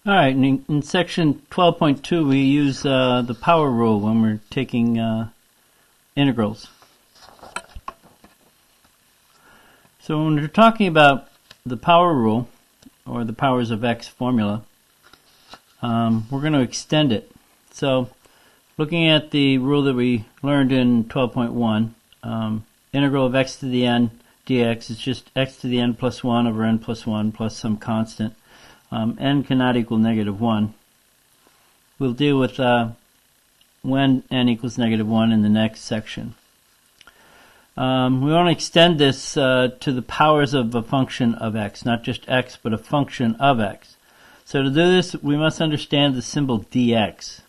All right, in section 12.2 we use the power rule when we're taking integrals. So when we're talking about the power rule, or the powers of x formula, we're going to extend it. So looking at the rule that we learned in 12.1, integral of x to the n dx is just x to the n plus 1 over n plus 1 plus some constant. N cannot equal negative 1. We'll deal with when n equals negative 1 in the next section. We want to extend this to the powers of a function of x, not just x, but a function of x. So to do this, we must understand the symbol dx.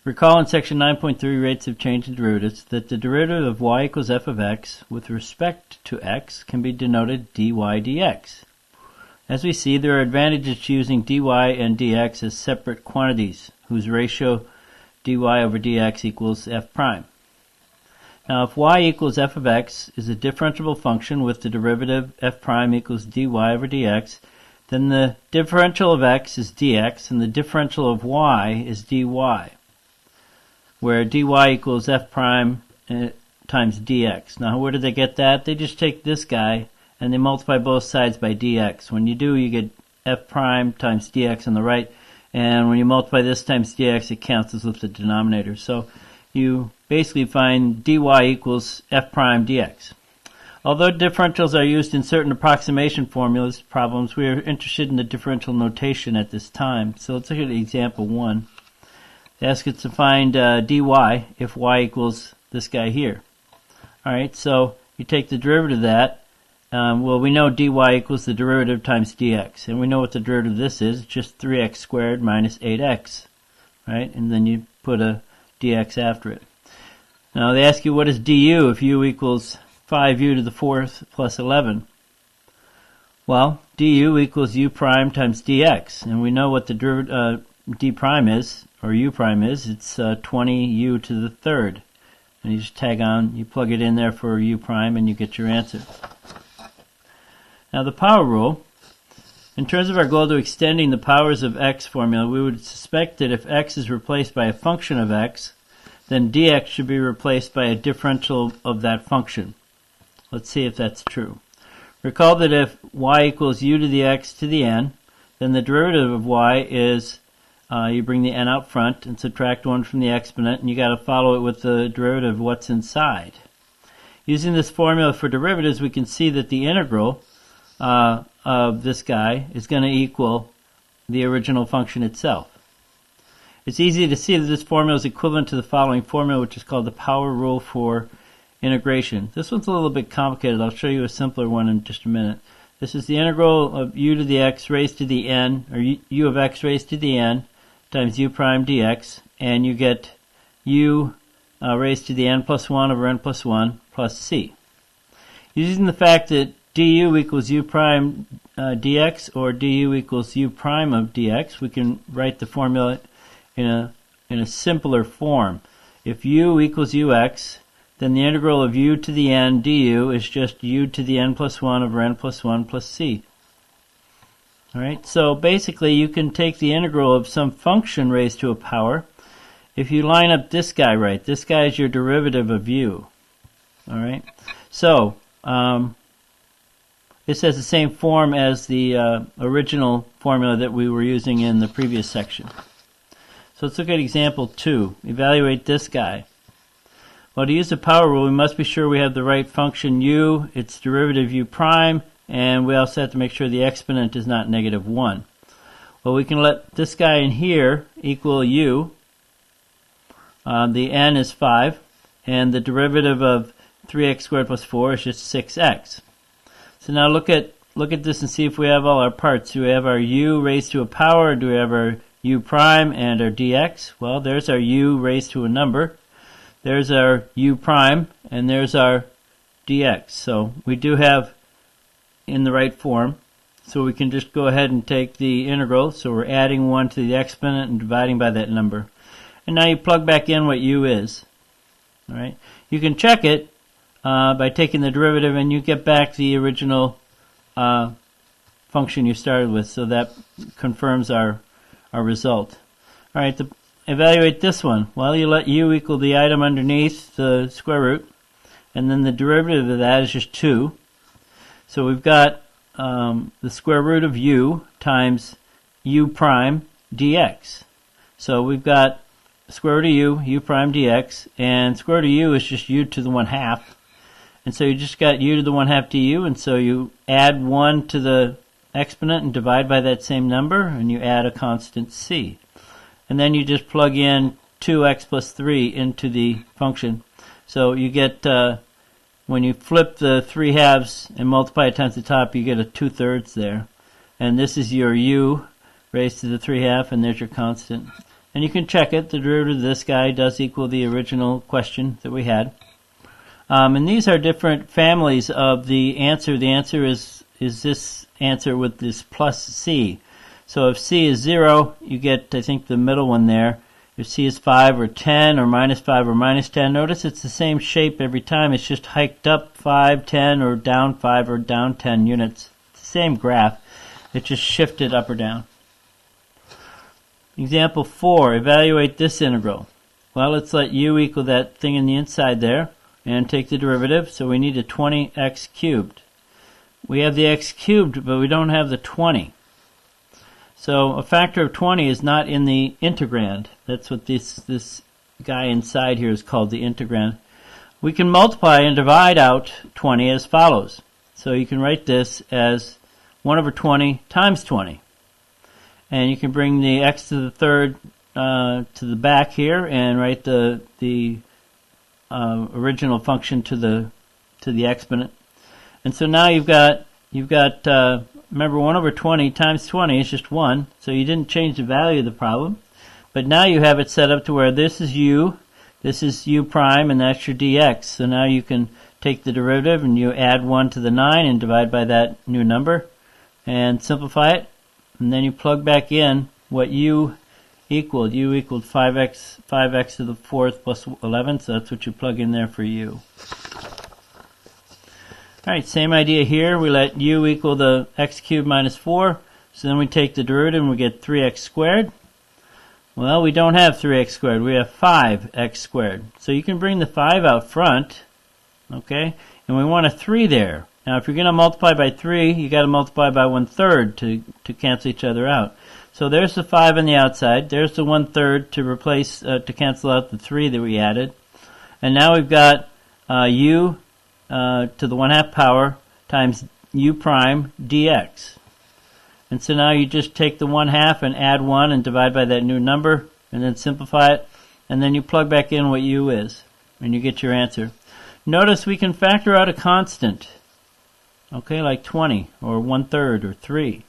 Recall in section 9.3, rates of change in derivatives, that the derivative of y equals f of x with respect to x can be denoted dy dx. As we see, there are advantages to using dy and dx as separate quantities, whose ratio dy over dx equals f prime. Now, if y equals f of x is a differentiable function with the derivative f prime equals dy over dx, then the differential of x is dx and the differential of y is dy, where dy equals f prime times dx. Now, where did they get that? They just take this guy and they multiply both sides by dx. When you do, you get f prime times dx on the right, and when you multiply this times dx, it cancels with the denominator. So you basically find dy equals f prime dx. Although differentials are used in certain approximation formulas problems, we are interested in the differential notation at this time. So let's look at example 1. They ask us to find dy if y equals this guy here. Alright, so you take the derivative of that. Well, we know dy equals the derivative times dx, and we know what the derivative of this is. It's just 3x squared minus 8x, right? And then you put a dx after it. Now they ask you what is du if u equals 5u to the 4th plus 11. Well, du equals u prime times dx, and we know what the derivative d prime is, or u prime is. It's 20u to the 3rd. And you just tag on, you plug it in there for u prime, and you get your answer. Now the power rule, in terms of our goal to extending the powers of x formula, we would suspect that if x is replaced by a function of x, then dx should be replaced by a differential of that function. Let's see if that's true. Recall that if y equals u to the x to the n, then the derivative of y is, you bring the n out front and subtract 1 from the exponent, and you got to follow it with the derivative of what's inside. Using this formula for derivatives, we can see that the integral of this guy is going to equal the original function itself. It's easy to see that this formula is equivalent to the following formula, which is called the power rule for integration. This one's a little bit complicated. I'll show you a simpler one in just a minute. This is the integral of u to the x raised to the n, or u of x raised to the n, times u prime dx, and you get u raised to the n plus 1 over n plus 1 plus c. Using the fact that du equals u prime dx, or du equals u prime of dx, we can write the formula in a simpler form. If u equals ux, then the integral of u to the n du is just u to the n plus 1 over n plus 1 plus c. Alright, so basically you can take the integral of some function raised to a power. If you line up this guy right, this guy is your derivative of u. Alright, so this has the same form as the original formula that we were using in the previous section. So let's look at example 2. Evaluate this guy. Well, to use the power rule, we must be sure we have the right function u, its derivative u prime, and we also have to make sure the exponent is not negative 1. Well, we can let this guy in here equal u. The n is 5, and the derivative of 3x squared plus 4 is just 6x. So now look at this and see if we have all our parts. Do we have our u raised to a power, or do we have our u prime and our dx? Well, there's our u raised to a number. There's our u prime, and there's our dx. So we do have in the right form. So we can just go ahead and take the integral. So we're adding 1 to the exponent and dividing by that number. And now you plug back in what u is. All right. You can check it by taking the derivative, and you get back the original function you started with. So that confirms our our result. All right, to evaluate this one, well, you let u equal the item underneath the square root, and then the derivative of that is just 2. So we've got the square root of u times u prime dx. So we've got square root of u prime dx, and square root of u is just u to the 1/2. And so you just got u to the 1/2 du, and so you add 1 to the exponent and divide by that same number, and you add a constant c. And then you just plug in 2x plus 3 into the function. So you get, when you flip the 3/2 and multiply it times the top, you get a 2/3 there. And this is your u raised to the 3/2, and there's your constant. And you can check it. The derivative of this guy does equal the original question that we had. And these are different families of the answer. The answer is this answer with this plus c. So if c is 0, you get, I think, the middle one there. If c is 5 or 10 or minus 5 or minus 10, notice it's the same shape every time. It's just hiked up 5, 10, or down 5 or down 10 units. It's the same graph. It just shifted up or down. Example 4, evaluate this integral. Well, let's let u equal that thing in the inside there and take the derivative. So we need a 20x cubed. We have the x cubed, but we don't have the 20. So a factor of 20 is not in the integrand. That's what this guy inside here is called, the integrand. We can multiply and divide out 20 as follows. So you can write this as 1 over 20 times 20. And you can bring the x to the third to the back here and write the original function to the exponent. And so now you've got remember 1 over 20 times 20 is just 1, so you didn't change the value of the problem. But now you have it set up to where this is u prime, and that's your dx. So now you can take the derivative and you add 1 to the 9 and divide by that new number and simplify it. And then you plug back in what u equaled. U equaled 5x to the 4th plus 11, so that's what you plug in there for u. Alright, same idea here. We let u equal the x cubed minus 4, so then we take the derivative and we get 3x squared. Well, we don't have 3x squared, we have 5x squared. So you can bring the 5 out front, okay, and we want a 3 there. Now, if you're going to multiply by 3, you got to multiply by 1/3 to cancel each other out. So there's the 5 on the outside. There's the 1/3 to replace to cancel out the 3 that we added. And now we've got u to the 1/2 power times u prime dx. And so now you just take the 1/2 and add 1 and divide by that new number, and then simplify it, and then you plug back in what u is, and you get your answer. Notice we can factor out a constant. Okay, like 20 or 1/3 or 3.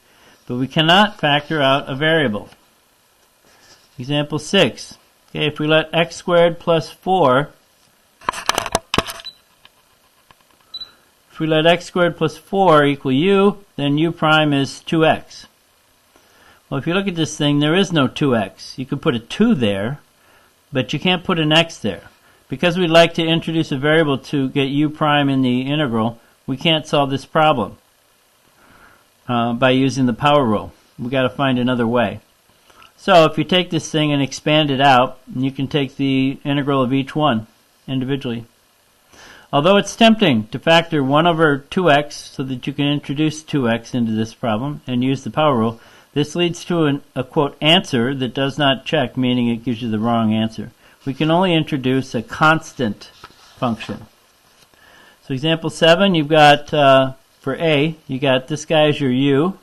But we cannot factor out a variable. Example 6. Okay, if we let x squared plus 4, if we let x squared plus 4 equal u, then u prime is 2x. Well, if you look at this thing, there is no 2x. You could put a 2 there, but you can't put an x there. Because we'd like to introduce a variable to get u prime in the integral, we can't solve this problem by using the power rule. We've got to find another way. So if you take this thing and expand it out, you can take the integral of each one individually. Although it's tempting to factor 1 over 2x so that you can introduce 2x into this problem and use the power rule, this leads to a quote answer that does not check, meaning it gives you the wrong answer. We can only introduce a constant function. So example 7, you've got, for a, you got this guy as your u,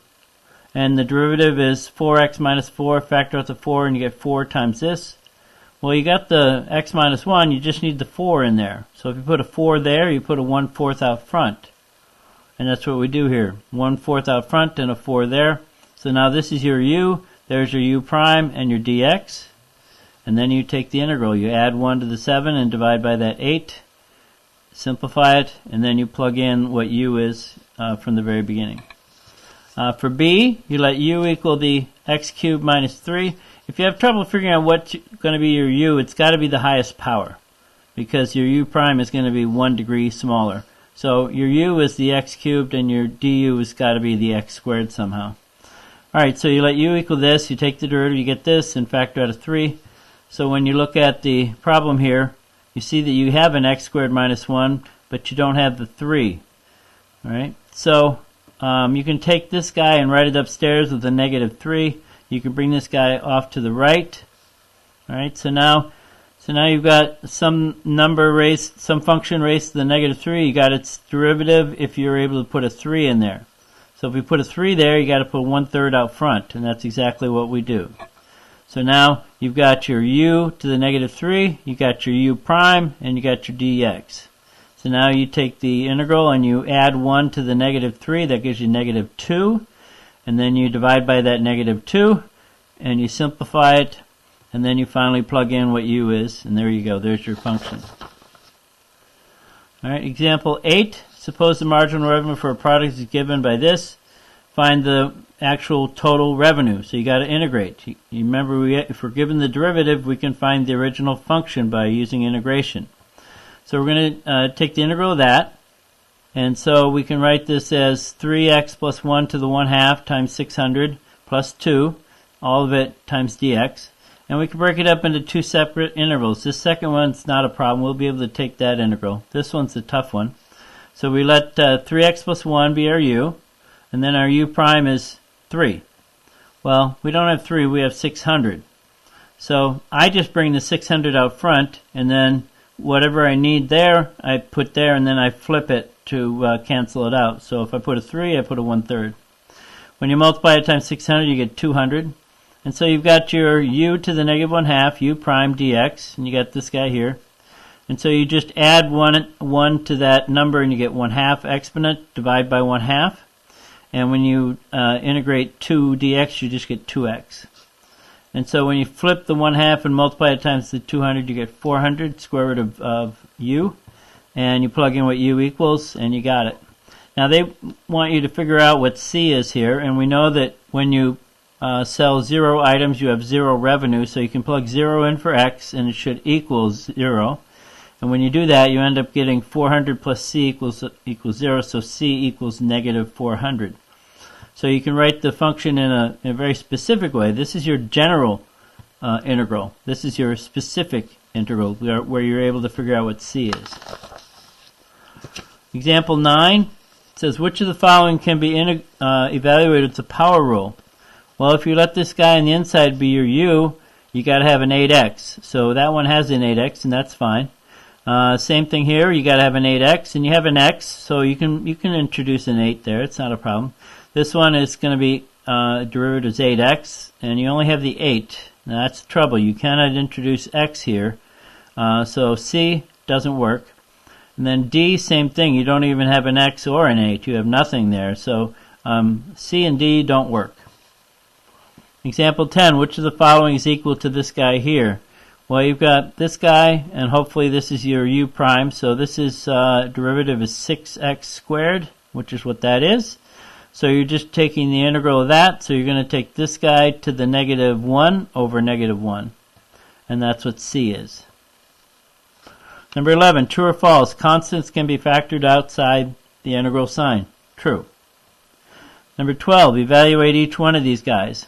and the derivative is 4x minus 4, factor out the 4, and you get 4 times this. Well, you got the x minus 1, you just need the 4 in there. So if you put a 4 there, you put a 1/4 out front. And that's what we do here. 1/4 out front and a 4 there. So now this is your u, there's your u prime and your dx. And then you take the integral. You add 1 to the 7 and divide by that 8. Simplify it, and then you plug in what u is from the very beginning. For b, you let u equal the x cubed minus 3. If you have trouble figuring out what's going to be your u, it's got to be the highest power, because your u prime is going to be 1 degree smaller. So your u is the x cubed, and your du has got to be the x squared somehow. Alright, so you let u equal this, you take the derivative, you get this, and factor out of 3. So when you look at the problem here, you see that you have an x squared minus 1, but you don't have the 3. Alright, so you can take this guy and write it upstairs with a negative 3. You can bring this guy off to the right. Alright, so now you've got some number raised, some function raised to the negative 3. You got its derivative if you're able to put a 3 in there. So if we put a 3 there, you got to put 1/3 out front, and that's exactly what we do. So now you've got your u to the negative 3, you got your u prime, and you got your dx. So now you take the integral and you add 1 to the negative 3, that gives you negative 2, and then you divide by that negative 2, and you simplify it, and then you finally plug in what u is, and there you go, there's your function. Alright, example 8, suppose the marginal revenue for a product is given by this. Find the actual total revenue. So you got to integrate. You remember, if we're given the derivative, we can find the original function by using integration. So we're going to take the integral of that, and so we can write this as 3x plus 1 to the 1/2 times 600 plus 2, all of it times dx. And we can break it up into two separate intervals. This second one's not a problem. We'll be able to take that integral. This one's a tough one. So we let 3x plus 1 be our u, and then our u prime is 3. Well, we don't have 3, we have 600. So I just bring the 600 out front, and then whatever I need there, I put there, and then I flip it to cancel it out. So if I put a 3, I put a 1/3. When you multiply it times 600, you get 200. And so you've got your u to the negative 1/2, u prime dx, and you got this guy here. And so you just add 1 to that number, and you get 1/2 exponent, divide by 1/2. And when you integrate 2 dx, you just get 2x. And so when you flip the 1/2 and multiply it times the 200, you get 400, square root of u. And you plug in what u equals, and you got it. Now they want you to figure out what C is here, and we know that when you sell 0 items, you have 0 revenue, so you can plug 0 in for x, and it should equal 0. And when you do that, you end up getting 400 plus C equals 0, so C equals negative 400. So you can write the function in a very specific way. This is your general integral. This is your specific integral, where you're able to figure out what C is. Example 9 says, which of the following can be evaluated with the power rule? Well, if you let this guy on the inside be your u, you got to have an 8x. So that one has an 8x, and that's fine. Same thing here. You got to have an 8x, and you have an x, so you can introduce an 8 there. It's not a problem. This one is going to be derivative is 8x, and you only have the 8. Now that's the trouble. You cannot introduce x here, so C doesn't work. And then D, same thing. You don't even have an x or an 8. You have nothing there. So C and D don't work. Example 10. Which of the following is equal to this guy here? Well, you've got this guy, and hopefully this is your u prime. So this is derivative is 6x squared, which is what that is. So you're just taking the integral of that. So you're going to take this guy to the negative 1 over negative 1. And that's what C is. Number 11, true or false? Constants can be factored outside the integral sign. True. Number 12, evaluate each one of these guys.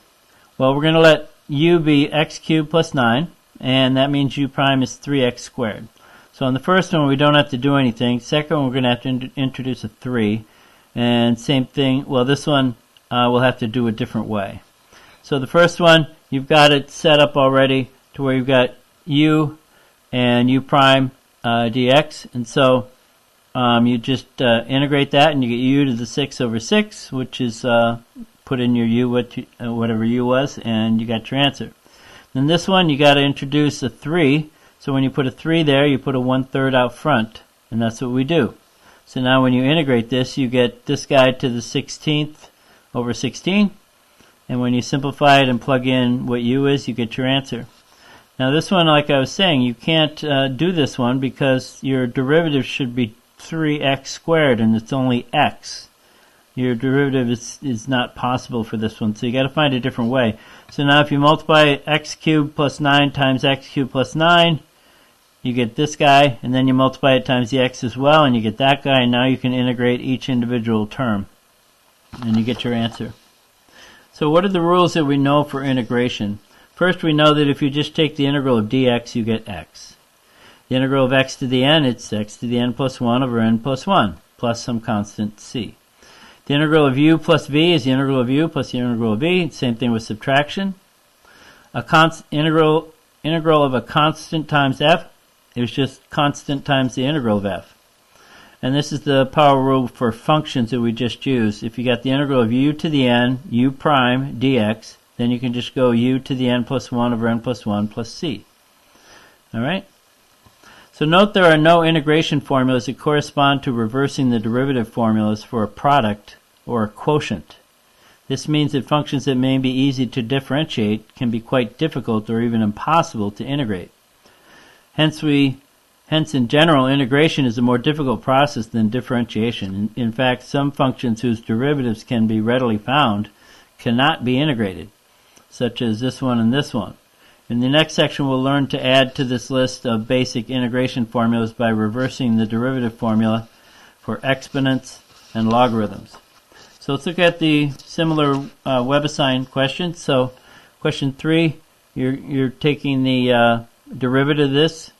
Well, we're going to let u be x cubed plus 9, and that means u prime is 3x squared. So on the first one, we don't have to do anything. Second one, we're going to have to introduce a 3. And same thing, well, this one we'll have to do a different way. So the first one, you've got it set up already to where you've got u and u prime dx, and so you just integrate that, and you get u to the 6 over 6, which is put in your u, whatever u was, and you got your answer. Then this one, you got to introduce a 3, so when you put a 3 there, you put a 1/3 out front, and that's what we do. So now when you integrate this, you get this guy to the 16th over 16, and when you simplify it and plug in what u is, you get your answer. Now this one, like I was saying, you can't do this one because your derivative should be 3x squared, and it's only x. Your derivative is not possible for this one, so you got to find a different way. So now if you multiply x cubed plus 9 times x cubed plus 9, you get this guy, and then you multiply it times the x as well, and you get that guy, and now you can integrate each individual term, and you get your answer. So what are the rules that we know for integration? First, we know that if you just take the integral of dx, you get x. The integral of x to the n, it's x to the n plus 1 over n plus 1, plus some constant c. The integral of u plus v is the integral of u plus the integral of v. Same thing with subtraction. Integral of a constant times f is just constant times the integral of f. And this is the power rule for functions that we just used. If you got the integral of u to the n, u prime dx, then you can just go u to the n plus 1 over n plus 1 plus c. Alright? So note there are no integration formulas that correspond to reversing the derivative formulas for a product or a quotient. This means that functions that may be easy to differentiate can be quite difficult or even impossible to integrate. Hence, in general, integration is a more difficult process than differentiation. In fact, some functions whose derivatives can be readily found cannot be integrated, such as this one and this one. In the next section, we'll learn to add to this list of basic integration formulas by reversing the derivative formula for exponents and logarithms. So let's look at the similar WebAssign questions. So question 3, you're taking the derivative of this,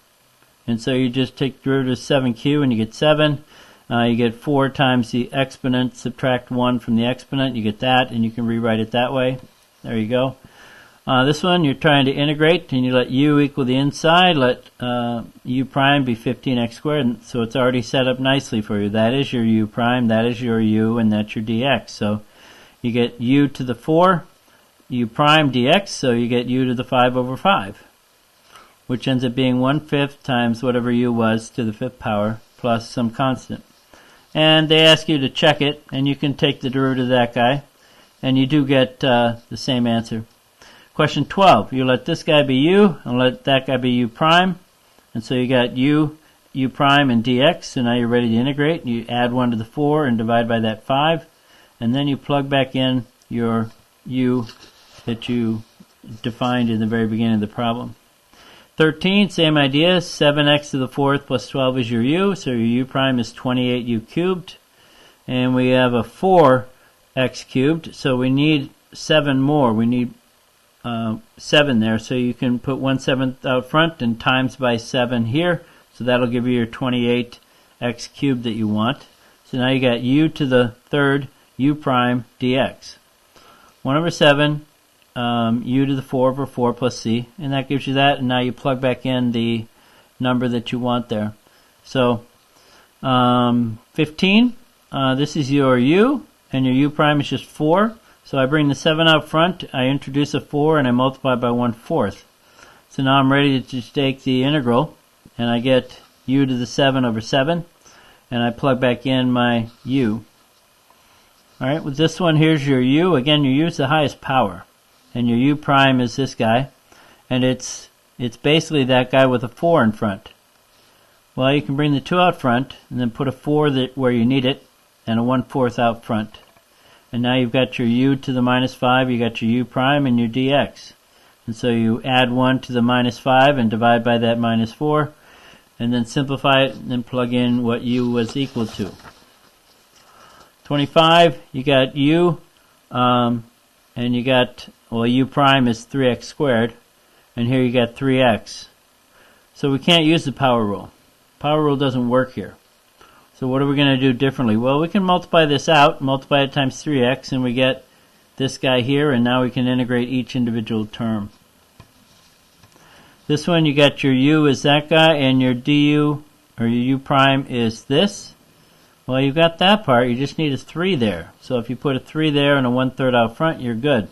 and so you just take the derivative of 7q and you get 7. You get 4 times the exponent, subtract 1 from the exponent, you get that, and you can rewrite it that way. There you go. This one you're trying to integrate, and you let u equal the inside, let u prime be 15x squared, and so it's already set up nicely for you. That is your u prime, that is your u, and that's your dx. So you get u to the 4, u prime dx, so you get u to the 5 over 5, which ends up being 1/5 times whatever u was to the 5th power plus some constant. And they ask you to check it, and you can take the derivative of that guy, and you do get the same answer. Question 12, you let this guy be u, and let that guy be u prime, and so you got u prime, and dx, so now you're ready to integrate. You add 1 to the 4 and divide by that 5, and then you plug back in your u that you defined in the very beginning of the problem. 13, same idea, 7x to the 4th plus 12 is your u, so your u prime is 28u cubed, and we have a 4x cubed, so we need 7 more. We need 7 there, so you can put 1/7 out front and times by 7 here, so that'll give you your 28x cubed that you want. So now you got u to the 3rd, u prime dx. 1 over 7, u to the 4 over 4 plus c, and that gives you that, and now you plug back in the number that you want there. So 15, this is your u, and your u prime is just 4. So I bring the 7 out front, I introduce a 4, and I multiply by 1/4. So now I'm ready to just take the integral, and I get u to the 7 over 7, and I plug back in my u. Alright, with this one, here's your u. Again, your u is the highest power, and your u prime is this guy, and it's basically that guy with a 4 in front. Well, you can bring the 2 out front, and then put a 4 where you need it, and a 1/4 out front. And now you've got your u to the minus 5, you got your u prime and your dx. And so you add 1 to the minus 5 and divide by that minus 4, and then simplify it and then plug in what u was equal to. 25, you got u, and you got, well, u prime is 3x squared, and here you got 3x. So we can't use the power rule. Power rule doesn't work here. So what are we going to do differently? Well, we can multiply this out, multiply it times 3x, and we get this guy here, and now we can integrate each individual term. This one, you got your u is that guy, and your du, or your u prime, is this. Well, you've got that part, you just need a 3 there. So if you put a 3 there and a 1/3 out front, you're good.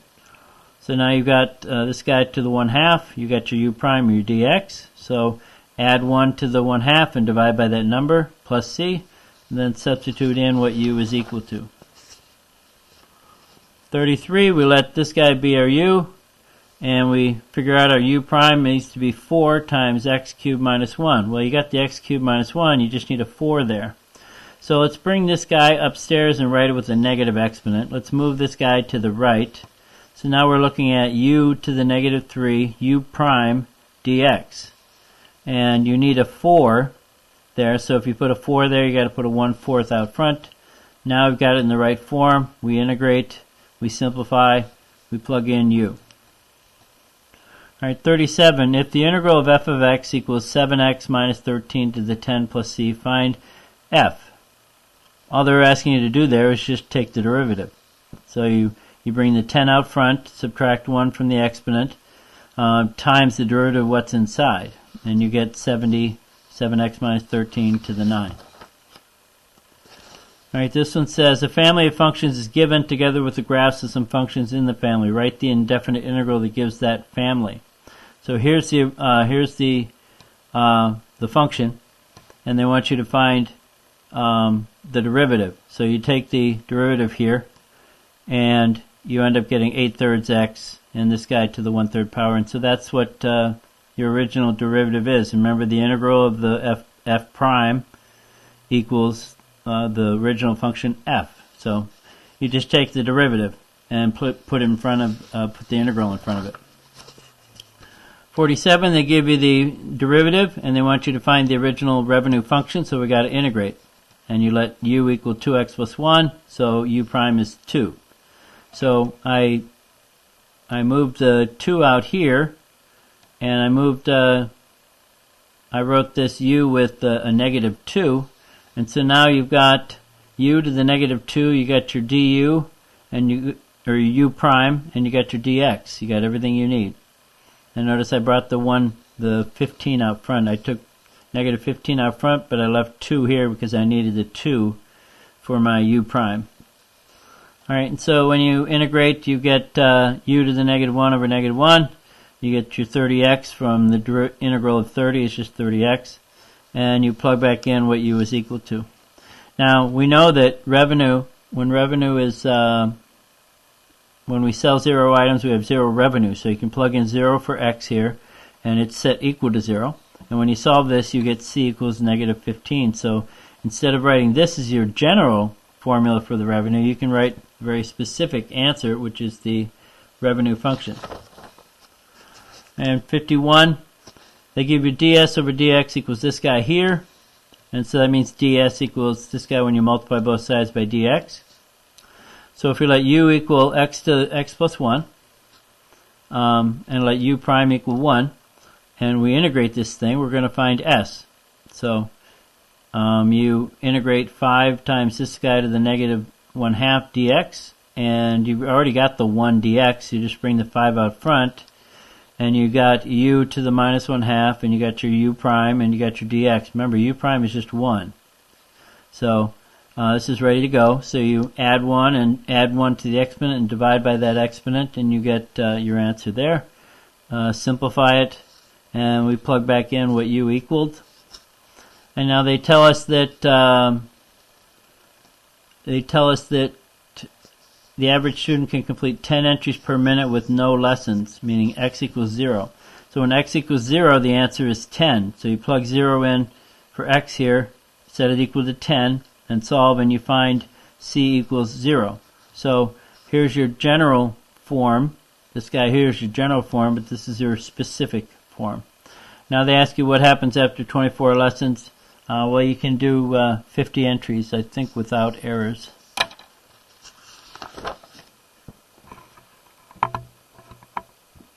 So now you've got this guy to the 1/2, you got your u prime, your dx, so add 1 to the 1/2 and divide by that number, plus c, and then substitute in what u is equal to. 33, we let this guy be our u, and we figure out our u prime needs to be 4 times x cubed minus 1. Well, you got the x cubed minus 1, you just need a 4 there. So let's bring this guy upstairs and write it with a negative exponent. Let's move this guy to the right. So now we're looking at u to the negative 3, u prime dx. And you need a 4 there, so if you put a 4 there, you got to put a 1/4 out front. Now we've got it in the right form. We integrate, we simplify, we plug in u. Alright, 37. If the integral of f of x equals 7x minus 13 to the 10 plus c, find f. All they're asking you to do there is just take the derivative. So you bring the 10 out front, subtract 1 from the exponent, times the derivative of what's inside, and you get 7x minus 13 to the 9. Alright, this one says a family of functions is given together with the graphs of some functions in the family. Write the indefinite integral that gives that family. So here's the function, and they want you to find the derivative. So you take the derivative here, and you end up getting 8/3 x, and this guy to the 1/3 power. And so that's what your original derivative is. Remember, the integral of the f prime equals the original function f. So you just take the derivative and put it in front of put the integral in front of it. 47, they give you the derivative, and they want you to find the original revenue function, so we got to integrate. And you let u equal 2x plus 1, so u prime is 2. So I moved the 2 out here, and I wrote this u with a negative 2, and so now you've got u to the negative 2, you got your du, or u prime, and you got your dx. You got everything you need. And notice I brought the 15 out front. I took negative 15 out front, but I left 2 here because I needed the 2 for my u prime. Alright, and so when you integrate, you get u to the negative 1 over negative 1. You get your 30x from the integral of 30 is just 30x. And you plug back in what u is equal to. Now, we know that when revenue is when we sell 0 items, we have 0 revenue. So you can plug in 0 for x here, and it's set equal to 0. And when you solve this, you get c equals negative 15. So instead of writing this as your general formula for the revenue, you can write a very specific answer, which is the revenue function. And 51, they give you ds over dx equals this guy here. And so that means ds equals this guy when you multiply both sides by dx. So if we let u equal x to x plus 1, and let u prime equal 1, and we integrate this thing, we're going to find s. So you integrate 5 times this guy to the negative 1/2 dx, and you've already got the 1 dx. You just bring the 5 out front, and you got u to the minus 1/2, and you got your u prime, and you got your dx. Remember, u prime is just 1. So this is ready to go. So you add 1 and add 1 to the exponent and divide by that exponent, and you get your answer there. Simplify it, and we plug back in what u equaled. And now they tell us that the average student can complete 10 entries per minute with no lessons, meaning x equals 0. So when x equals 0, the answer is 10. So you plug 0 in for x here, set it equal to 10, and solve, and you find c equals 0. So here's your general form. This guy here is your general form, but this is your specific form. Now they ask you what happens after 24 lessons. Well, you can do 50 entries, I think, without errors.